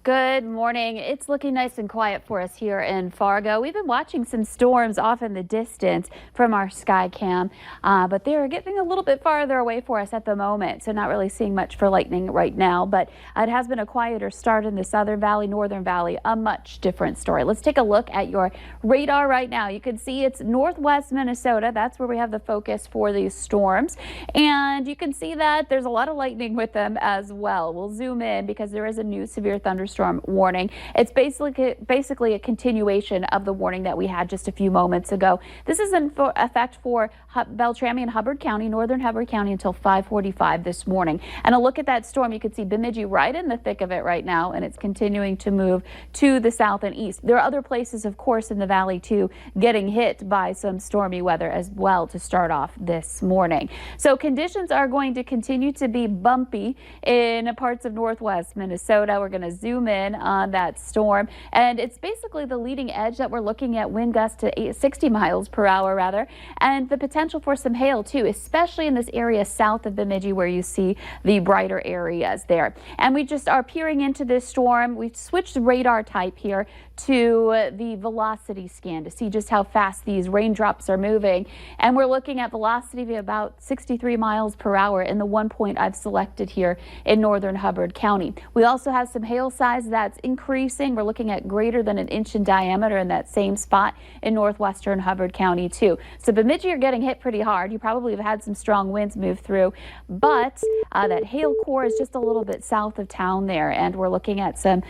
Good morning. It's looking nice and quiet for us here in Fargo. We've been watching some storms off in the distance from our sky cam, but they're getting a little bit farther away for us at the moment, so not really seeing much for lightning right now, but it has been a quieter start in the Southern Valley, Northern Valley, a much different story. Let's take a look at your radar right now. You can see it's northwest Minnesota. That's where we have the focus for these storms, and you can see that there's a lot of lightning with them as well. We'll zoom in because there is a new severe thunderstorm warning. It's basically a continuation of the warning that we had just a few moments ago. This is in effect for Beltrami and Hubbard County, northern Hubbard County, until 5:45 this morning. And a look at that storm, you can see Bemidji right in the thick of it right now, and it's continuing to move to the south and east. There are other places, of course, in the valley too, getting hit by some stormy weather as well to start off this morning. So conditions are going to continue to be bumpy in parts of northwest Minnesota. We're going to zoom in on that storm, and it's basically the leading edge that we're looking at, wind gusts to 60 miles per hour rather, and the potential for some hail too, especially in this area south of Bemidji where you see the brighter areas there. And we just are peering into this storm. We've switched radar type here to the velocity scan to see just how fast these raindrops are moving, and we're looking at velocity of about 63 miles per hour in the one point I've selected here in northern Hubbard County. We also have some hail size that's increasing. We're looking at greater than an inch in diameter in that same spot in northwestern Hubbard County too. So Bemidji are getting hit pretty hard. You probably have had some strong winds move through, but that hail core is just a little bit south of town there, and we're looking at some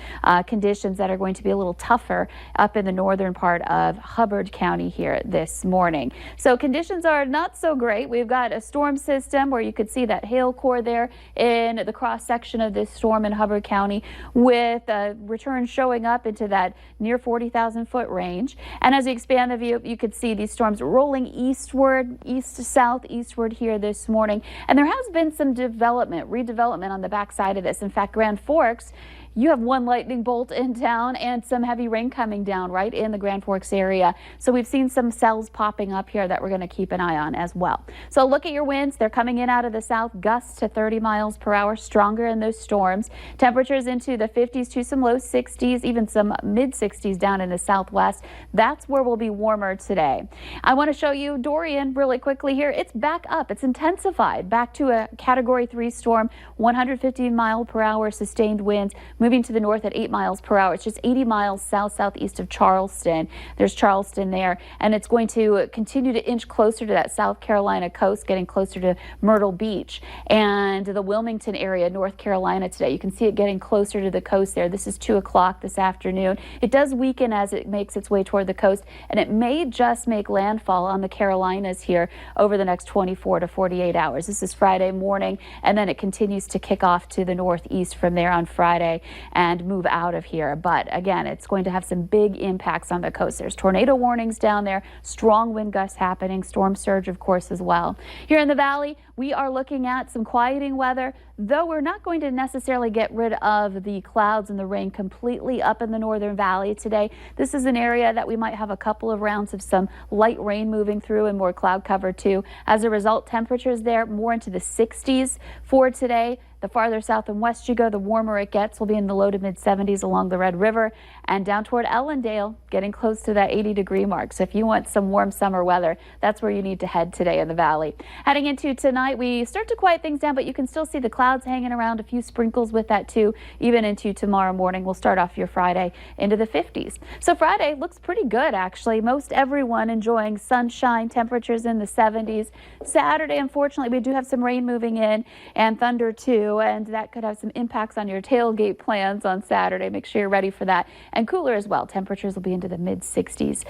conditions that are going to be a little tougher up in the northern part of Hubbard County here this morning. So conditions are not so great. We've got a storm system where you could see that hail core there in the cross section of this storm in Hubbard County, with returns showing up into that near 40,000 foot range. And as you expand the view, you could see these storms rolling eastward, east to south, eastward here this morning. And there has been some redevelopment on the backside of this. In fact, Grand Forks, you have one lightning bolt in town and some heavy rain coming down right in the Grand Forks area. So we've seen some cells popping up here that we're going to keep an eye on as well. So look at your winds. They're coming in out of the south, gusts to 30 miles per hour, stronger in those storms. Temperatures into the 50s to some low 60s, even some mid 60s down in the southwest. That's where we'll be warmer today. I want to show you Dorian really quickly here. It's back up. It's intensified back to a Category 3 storm, 150 mile per hour sustained winds, moving to the north at 8 miles per hour. It's just 80 miles southeast of Charleston. There's Charleston there, and it's going to continue to inch closer to that South Carolina coast, getting closer to Myrtle Beach and the Wilmington area, North Carolina today. You can see it getting closer to the coast there. This is 2 o'clock this afternoon. It does weaken as it makes its way toward the coast, and it may just make landfall on the Carolinas here over the next 24 to 48 hours. This is Friday morning, and then it continues to kick off to the northeast from there on Friday and move out of here. But again, it's going to have some big impacts on the coast. There's tornado warnings down there, strong wind gusts happening, storm surge, of course, as well. Here in the valley, we are looking at some quieting weather, though we're not going to necessarily get rid of the clouds and the rain completely up in the northern valley today. This is an area that we might have a couple of rounds of some light rain moving through and more cloud cover too. As a result, temperatures there more into the 60s for today. The farther south and west you go, the warmer it gets. We'll be in the low to mid 70s along the Red River and down toward Ellendale, getting close to that 80-degree mark. So if you want some warm summer weather, that's where you need to head today in the valley. Heading into tonight, we start to quiet things down, but you can still see the clouds hanging around, a few sprinkles with that too, even into tomorrow morning. We'll start off your Friday into the 50s. So Friday looks pretty good, actually. Most everyone enjoying sunshine, temperatures in the 70s. Saturday, unfortunately, we do have some rain moving in and thunder too, and that could have some impacts on your tailgate plans on Saturday. Make sure you're ready for that. And cooler as well. Temperatures will be into the mid 60s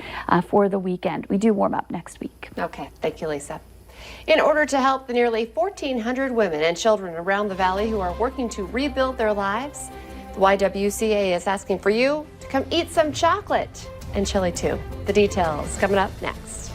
for the weekend. We do warm up next week. Okay, thank you, Lisa. In order to help the nearly 1,400 women and children around the valley who are working to rebuild their lives, the YWCA is asking for you to come eat some chocolate and chili too. The details coming up next.